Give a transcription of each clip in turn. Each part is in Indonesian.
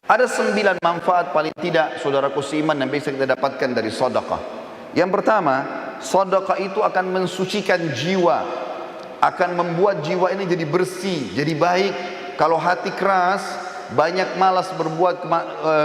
Ada 9 manfaat paling tidak saudaraku seiman yang bisa kita dapatkan dari sedekah. Yang pertama, sedekah itu akan mensucikan jiwa, akan membuat jiwa ini jadi bersih, jadi baik. Kalau hati keras, banyak malas berbuat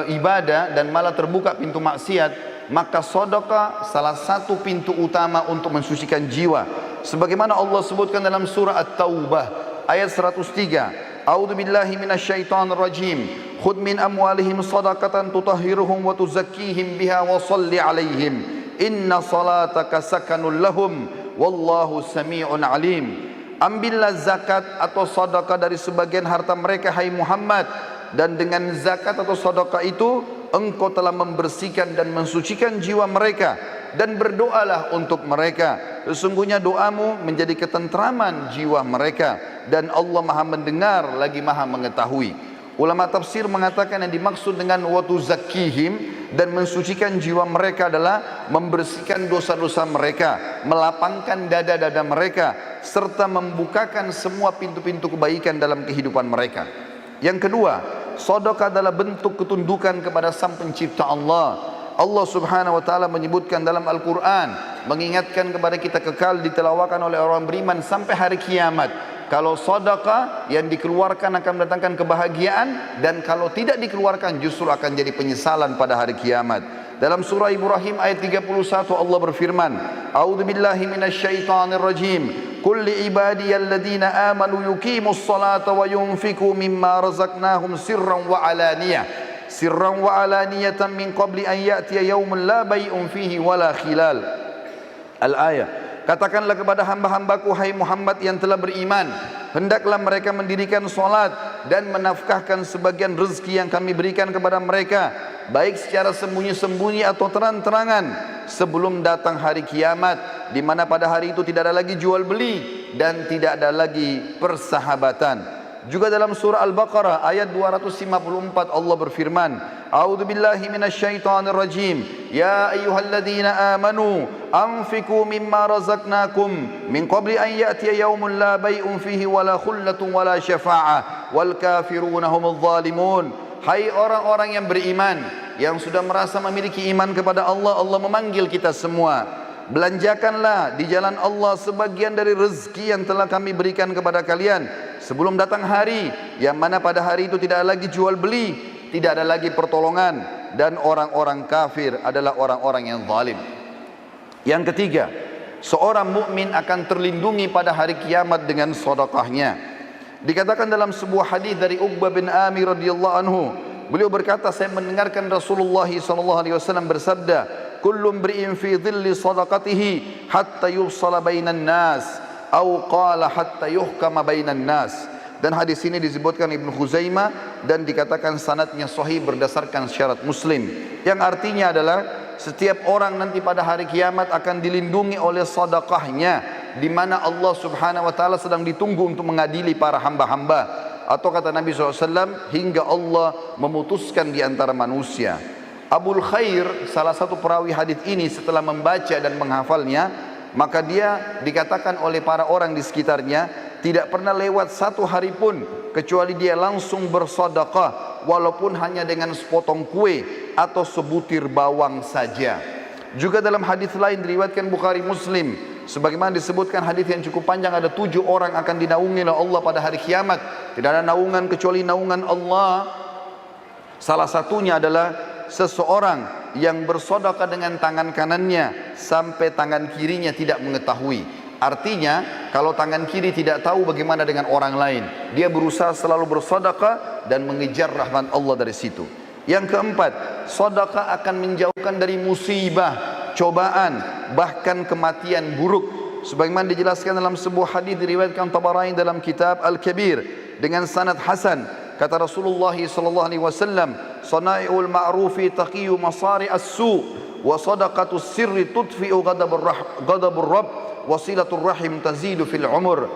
ibadah dan malah terbuka pintu maksiat, maka sedekah salah satu pintu utama untuk mensucikan jiwa. Sebagaimana Allah sebutkan dalam surah At-Taubah ayat 103. A'udzu billahi minasyaitonir rajim. Khudh min amwalihim shadaqatan tutahhiruhum wa tuzakkihim biha wa shalli 'alaihim. Inna salataka sakanul lahum wallahu samii'un 'alim. Ambillah zakat atau sedekah dari sebagian harta mereka hai Muhammad, dan dengan zakat atau sedekah itu engkau telah membersihkan dan mensucikan jiwa mereka, dan berdoalah untuk mereka. Sesungguhnya doamu menjadi ketentraman jiwa mereka, dan Allah Maha mendengar lagi Maha mengetahui. Ulama tafsir mengatakan yang dimaksud dengan watu zakihim dan mensucikan jiwa mereka adalah membersihkan dosa-dosa mereka, melapangkan dada-dada mereka, serta membukakan semua pintu-pintu kebaikan dalam kehidupan mereka. Yang kedua, sedekah adalah bentuk ketundukan kepada Sang Pencipta Allah. Allah Subhanahu wa taala menyebutkan dalam Al-Qur'an, mengingatkan kepada kita kekal ditelawakan oleh orang beriman sampai hari kiamat. Kalau sedekah yang dikeluarkan akan mendatangkan kebahagiaan, dan kalau tidak dikeluarkan justru akan jadi penyesalan pada hari kiamat. Dalam surah Ibrahim ayat 31 Allah berfirman, A'udzu billahi minasyaitonir rajim. Qul li ibadiyalladzina amanu yuqimus salata wa yunfiqu mimma razaqnahum sirran wa alaniyatan min qabli an ya'tiya yaumun la bay'un fihi wala khilal. Al-ayah. Katakanlah kepada hamba-hambaku hai Muhammad yang telah beriman, hendaklah mereka mendirikan solat dan menafkahkan sebagian rezeki yang kami berikan kepada mereka, baik secara sembunyi-sembunyi atau terang-terangan, sebelum datang hari kiamat, di mana pada hari itu tidak ada lagi jual beli dan tidak ada lagi persahabatan. Juga dalam surah Al-Baqarah ayat 254 Allah berfirman, A'udzu billahi minasyaitonir rajim. Ya ayyuhalladzina amanu anfiqu mimma razaqnakum min qabli an ya'tiya yaumun la bay'un fihi wala khullatun wala syafa'ah wal kafiruna humudz zalimun. Hai orang-orang yang beriman, yang sudah merasa memiliki iman kepada Allah, Allah memanggil kita semua. Belanjakanlah di jalan Allah sebagian dari rezeki yang telah kami berikan kepada kalian sebelum datang hari yang mana pada hari itu tidak ada lagi jual beli, tidak ada lagi pertolongan, dan orang-orang kafir adalah orang-orang yang zalim. Yang ketiga, seorang mukmin akan terlindungi pada hari kiamat dengan sedekahnya. Dikatakan dalam sebuah hadis dari Uqbah bin Amir radhiyallahu anhu, beliau berkata, saya mendengarkan Rasulullah sallallahu alaihi wasallam bersabda, kullu imri'in fi dhilli sadaqatihi hatta yufsala bainan nas atau qala hatta yuhkama bainan nas. Dan hadis ini disebutkan Ibnu Khuzaimah dan dikatakan sanadnya sahih berdasarkan syarat Muslim, yang artinya adalah setiap orang nanti pada hari kiamat akan dilindungi oleh sedekahnya, di mana Allah Subhanahu wa taala sedang ditunggu untuk mengadili para hamba-hamba, atau kata Nabi SAW, hingga Allah memutuskan di antara manusia. Abul Khair, salah satu perawi hadis ini, setelah membaca dan menghafalnya, maka dia dikatakan oleh para orang di sekitarnya, tidak pernah lewat satu hari pun kecuali dia langsung bersedekah, walaupun hanya dengan sepotong kue atau sebutir bawang saja. Juga dalam hadis lain diriwayatkan Bukhari Muslim, sebagaimana disebutkan hadis yang cukup panjang, ada 7 orang akan dinaungi oleh Allah pada hari kiamat. Tidak ada naungan kecuali naungan Allah. Salah satunya adalah seseorang yang bersedekah dengan tangan kanannya sampai tangan kirinya tidak mengetahui. Artinya kalau tangan kiri tidak tahu, bagaimana dengan orang lain? Dia berusaha selalu bersedekah dan mengejar rahmat Allah dari situ. Yang keempat, sedekah akan menjauhkan dari musibah, cobaan, bahkan kematian buruk. Sebagaimana dijelaskan dalam sebuah hadis diriwayatkan Tabarani dalam kitab Al-Kabir dengan sanad hasan. Kata Rasulullah sallallahu alaihi wasallam, "Sana'iul ma'rufi taqiyu masari as-su' wa sadaqatus sirri tudfi'u ghadabur rabb wa silatur rahim tazidu fil umur."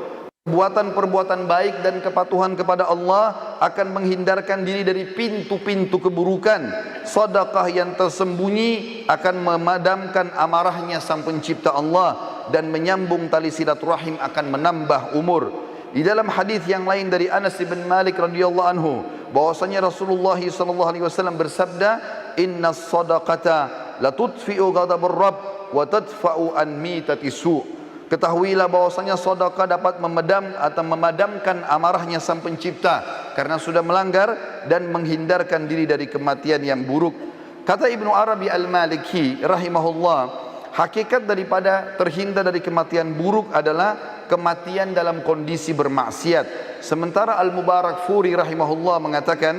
Perbuatan-perbuatan baik dan kepatuhan kepada Allah akan menghindarkan diri dari pintu-pintu keburukan. Sedekah yang tersembunyi akan memadamkan amarahnya Sang Pencipta Allah dan menyambung tali silaturahim akan menambah umur. Di dalam hadis yang lain dari Anas bin Malik radhiyallahu anhu, bahwasanya Rasulullah sallallahu alaihi wasallam bersabda, "Innas shadaqata la tudfi'u ghadabur rabb wa tadfa'u an mitati su'." Ketahuilah bahwasanya sedekah dapat memadamkan amarahnya Sang Pencipta karena sudah melanggar dan menghindarkan diri dari kematian yang buruk. Kata Ibnu Arabi Al-Maliki rahimahullah, hakikat daripada terhindar dari kematian buruk adalah kematian dalam kondisi bermaksiat. Sementara Al-Mubarakfuri rahimahullah mengatakan,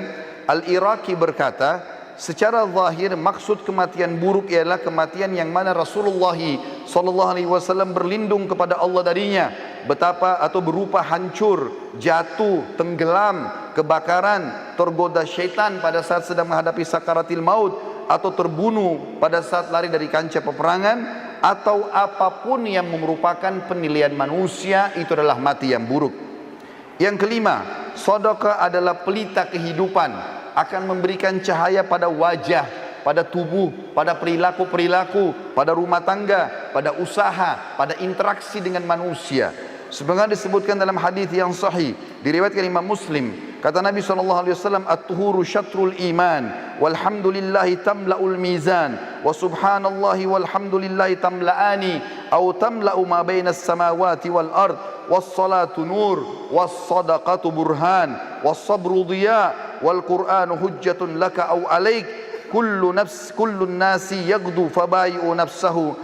Al-Iraqi berkata, secara zahir maksud kematian buruk ialah kematian yang mana Rasulullah sallallahu alaihi wasallam berlindung kepada Allah darinya, betapa atau berupa hancur, jatuh, tenggelam, kebakaran, tergoda syaitan pada saat sedang menghadapi sakaratil maut, atau terbunuh pada saat lari dari kancah peperangan, atau apapun yang merupakan penilaian manusia, itu adalah mati yang buruk. Yang kelima, sedekah adalah pelita kehidupan, akan memberikan cahaya pada wajah, pada tubuh, pada perilaku-perilaku, pada rumah tangga, pada usaha, pada interaksi dengan manusia. Sebagaimana disebutkan dalam hadis yang sahih diriwayatkan Imam Muslim, kata Nabi SAW, "At-tuhuru syatrul iman, walhamdulillahi tamla'ul mizan, wa subhanallahi walhamdulillahi tamla'ani, au tamla'u ma bainas samawati wal ard, was-salatu nur, was-sadaqatu burhan, was-sabru dhiya, wal qur'anu hujjatun laka au alaik, kullu nasi yaghdu fabayi'u nafsahu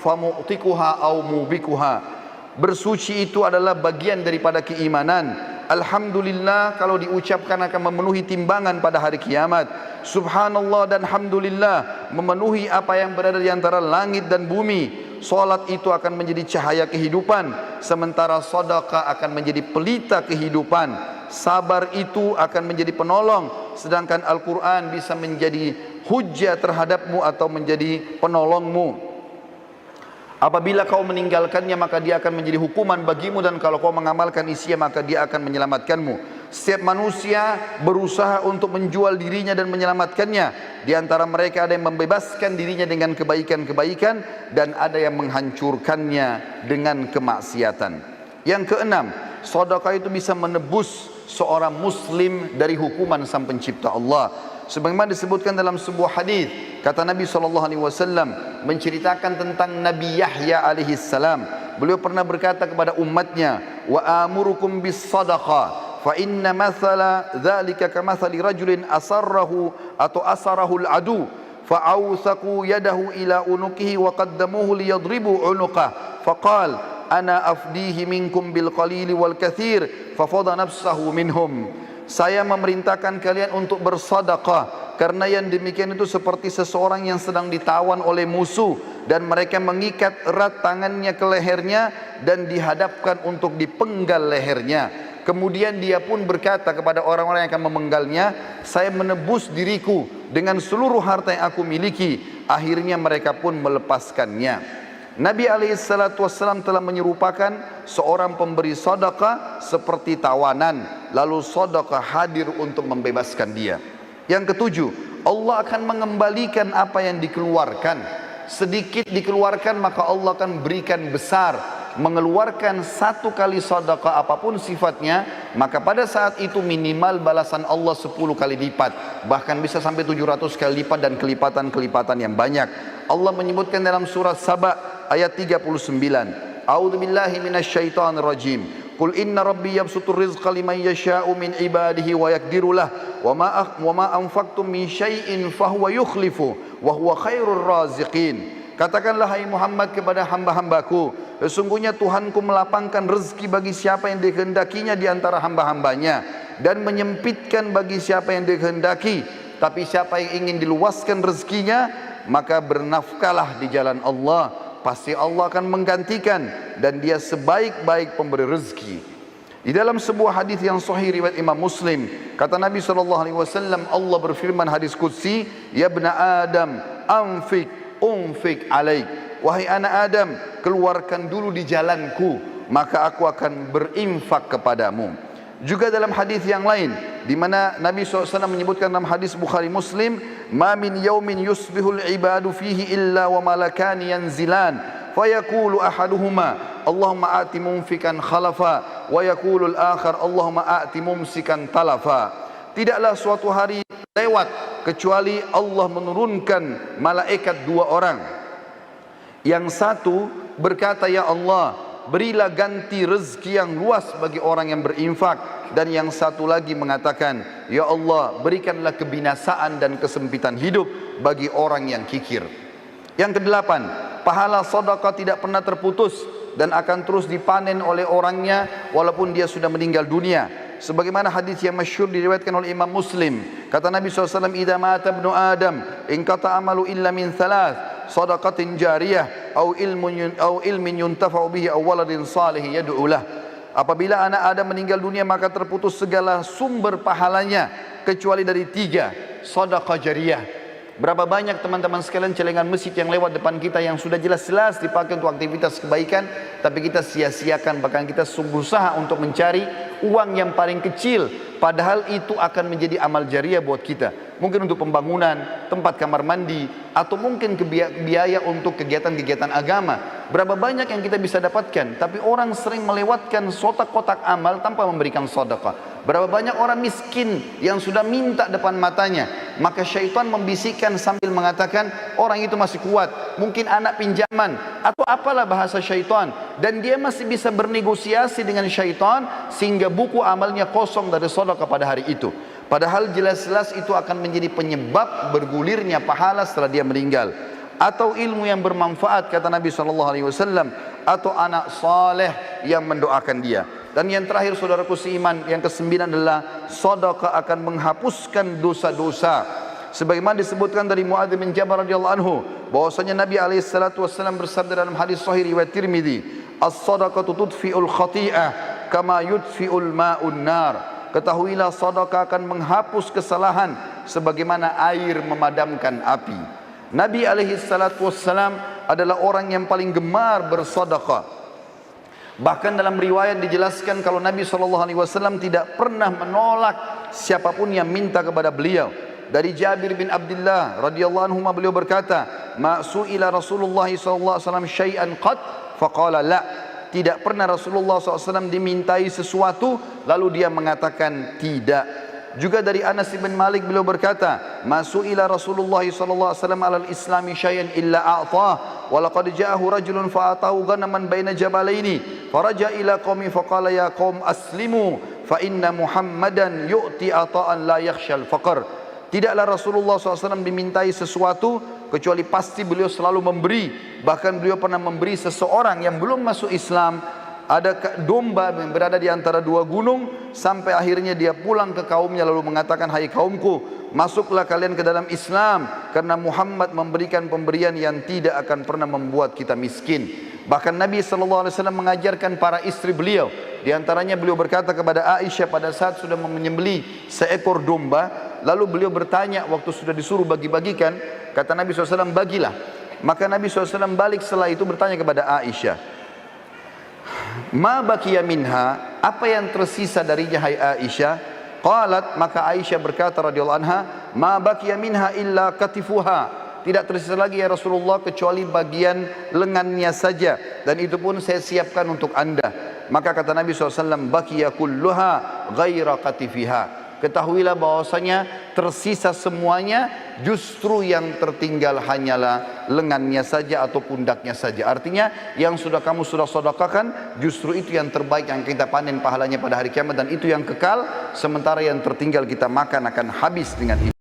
famu'tikuha au mubikuha." Bersuci itu adalah bagian daripada keimanan. Alhamdulillah kalau diucapkan akan memenuhi timbangan pada hari kiamat. Subhanallah dan Alhamdulillah memenuhi apa yang berada di antara langit dan bumi. Salat itu akan menjadi cahaya kehidupan, sementara sedekah akan menjadi pelita kehidupan. Sabar itu akan menjadi penolong, sedangkan Al-Quran bisa menjadi hujjah terhadapmu atau menjadi penolongmu. Apabila kau meninggalkannya maka dia akan menjadi hukuman bagimu, dan kalau kau mengamalkan isinya maka dia akan menyelamatkanmu. Setiap manusia berusaha untuk menjual dirinya dan menyelamatkannya. Di antara mereka ada yang membebaskan dirinya dengan kebaikan-kebaikan, dan ada yang menghancurkannya dengan kemaksiatan. Yang keenam, sedekah itu bisa menebus seorang muslim dari hukuman Sang Pencipta Allah. Sebagaimana disebutkan dalam sebuah hadis, kata Nabi SAW menceritakan tentang Nabi Yahya alaihi salam. Beliau pernah berkata kepada umatnya, "Wa amurukum bis sadaqah, fa inna mathala dzalika kamathali rajulin asarrahu atau asarahu al-adu, fa awthaqu yadahu ila unukihi wa qaddamuhu liyadribu unuqah, faqal ana afdihi minkum bil qalili wal kathir, fa fadha nafsahu minhum." Saya memerintahkan kalian untuk bersedekah, karena yang demikian itu seperti seseorang yang sedang ditawan oleh musuh, dan mereka mengikat erat tangannya ke lehernya dan dihadapkan untuk dipenggal lehernya. Kemudian dia pun berkata kepada orang-orang yang akan memenggalnya, "Saya menebus diriku dengan seluruh harta yang aku miliki." Akhirnya mereka pun melepaskannya. Nabi SAW telah menyerupakan seorang pemberi sedekah seperti tawanan, lalu sedekah hadir untuk membebaskan dia. Yang ketujuh, Allah akan mengembalikan apa yang dikeluarkan. Sedikit dikeluarkan maka Allah akan berikan besar. Mengeluarkan satu kali sedekah apapun sifatnya, maka pada saat itu minimal balasan Allah 10 kali lipat, bahkan bisa sampai 700 kali lipat dan kelipatan-kelipatan yang banyak. Allah menyebutkan dalam surat Saba ayat 39, A'udzu billahi minasyaitonir rajim. Qul inna rabbi yabsutur rizqa liman yasha'u min ibadihi wa yaqdiru lah wa ma anfaqtum min syai'in fahuwa yukhlifu wa huwa khairur raziqin. Katakanlah hai Muhammad kepada hamba-hambaku, sesungguhnya Tuhanku melapangkan rezeki bagi siapa yang dikehendakinya di antara hamba-hambanya, dan menyempitkan bagi siapa yang dikehendaki. Tapi siapa yang ingin diluaskan rezekinya, maka bernafkahlah di jalan Allah, pasti Allah akan menggantikan, dan dia sebaik-baik pemberi rezeki. Di dalam sebuah hadis yang sahih riwayat Imam Muslim, kata Nabi SAW, Allah berfirman hadis qudsi, "Ya ibna Adam, unfik alaik." Wahai anak Adam, keluarkan dulu di jalanku, maka aku akan berinfak kepadamu. Juga dalam hadis yang lain, di mana Nabi SAW menyebutkan dalam hadis Bukhari Muslim, "Ma min yaumin yusbihul ibadu fihi illa wa malakani yanzilan, fayaqulu ahaduhuma, Allahumma ati munfikan khalafa, wa yaqulul akhar Allahumma a'ti mumsikan talafa. Tidaklah suatu hari lewat kecuali Allah menurunkan malaikat dua orang. Yang satu berkata, ya Allah, berilah ganti rezeki yang luas bagi orang yang berinfak. Dan yang satu lagi mengatakan, ya Allah, berikanlah kebinasaan dan kesempitan hidup bagi orang yang kikir. Yang kedelapan, pahala sedekah tidak pernah terputus dan akan terus dipanen oleh orangnya walaupun dia sudah meninggal dunia. Sebagaimana hadis yang masyhur diriwayatkan oleh Imam Muslim, kata Nabi SAW, idza mata ibnu Adam inqata amalu illa min thalath, sadaqatin jariyah au ilmin yuntafa'u bihi aw waladin salih yad'u lah. Apabila anak Adam meninggal dunia maka terputus segala sumber pahalanya kecuali dari tiga, sedekah jariyah. Berapa banyak teman-teman sekalian celengan masjid yang lewat depan kita yang sudah jelas-jelas dipakai untuk aktivitas kebaikan, tapi kita sia-siakan, bahkan kita berusaha untuk mencari uang yang paling kecil, padahal itu akan menjadi amal jariah buat kita. Mungkin untuk pembangunan, tempat kamar mandi, atau mungkin biaya untuk kegiatan-kegiatan agama. Berapa banyak yang kita bisa dapatkan, tapi orang sering melewatkan kotak-kotak amal tanpa memberikan sedekah. Berapa banyak orang miskin yang sudah minta depan matanya, maka syaitan membisikkan sambil mengatakan orang itu masih kuat, mungkin anak pinjaman atau apalah bahasa syaitan, dan dia masih bisa bernegosiasi dengan syaitan sehingga buku amalnya kosong dari sedekah pada hari itu. Padahal jelas-jelas itu akan menjadi penyebab bergulirnya pahala setelah dia meninggal. Atau ilmu yang bermanfaat, kata Nabi SAW, atau anak saleh yang mendoakan dia. Dan yang terakhir saudaraku seiman, yang kesembilan adalah sedekah akan menghapuskan dosa-dosa. Sebagaimana disebutkan dari Muadz bin Jabal radhiyallahu anhu, bahwasanya Nabi SAW bersabda dalam hadis sahih riwayat Tirmidzi, as-sadaqatu tudfi'ul khati'ah kama yudfi'ul ma'un nar. Ketahuilah sedekah akan menghapus kesalahan sebagaimana air memadamkan api. Nabi SAW adalah orang yang paling gemar bersedekah. Bahkan dalam riwayat dijelaskan kalau Nabi SAW tidak pernah menolak siapapun yang minta kepada beliau. Dari Jabir bin Abdullah radhiyallahu anhu beliau berkata, "Ma su'ila Rasulullah SAW syai'an qad faqala la." Tidak pernah Rasulullah SAW dimintai sesuatu lalu dia mengatakan tidak. Juga dari Anas bin Malik beliau berkata, "Masu'ila Rasulullah sallallahu alaihi wasallam 'alal islami syai'an illa a'tah, wa laqad ja'ahu rajulun fa'atahu ghanaman baina jabalaini, faraja ila qaumi faqala ya qaum aslimu fa inna Muhammadan yu'ti ata'an la yakhshal faqr." Tidaklah Rasulullah SAW dimintai sesuatu kecuali pasti beliau selalu memberi. Bahkan beliau pernah memberi seseorang yang belum masuk Islam ada domba yang berada di antara dua gunung, sampai akhirnya dia pulang ke kaumnya lalu mengatakan, "Hai kaumku, masuklah kalian ke dalam Islam karena Muhammad memberikan pemberian yang tidak akan pernah membuat kita miskin." Bahkan Nabi SAW mengajarkan para istri beliau, di antaranya beliau berkata kepada Aisyah pada saat sudah menyembelih seekor domba, lalu beliau bertanya waktu sudah disuruh bagi-bagikan, kata Nabi SAW, "Bagilah." Maka Nabi SAW balik setelah itu bertanya kepada Aisyah, "Ma baqiya minha?" Apa yang tersisa darinya hai Aisyah? Qalat, maka Aisyah berkata radhiyallahu anha, "Ma baqiya minha illa katifuha." Tidak tersisa lagi ya Rasulullah kecuali bagian lengannya saja, dan itu pun saya siapkan untuk anda. Maka kata Nabi SAW, "Baqiya kulluha ghaira katifiha." Ketahuilah bahwasanya tersisa semuanya, justru yang tertinggal hanyalah lengannya saja atau pundaknya saja. Artinya yang sudah kamu sedekahkan, justru itu yang terbaik yang kita panen pahalanya pada hari kiamat, dan itu yang kekal, sementara yang tertinggal kita makan akan habis dengan itu.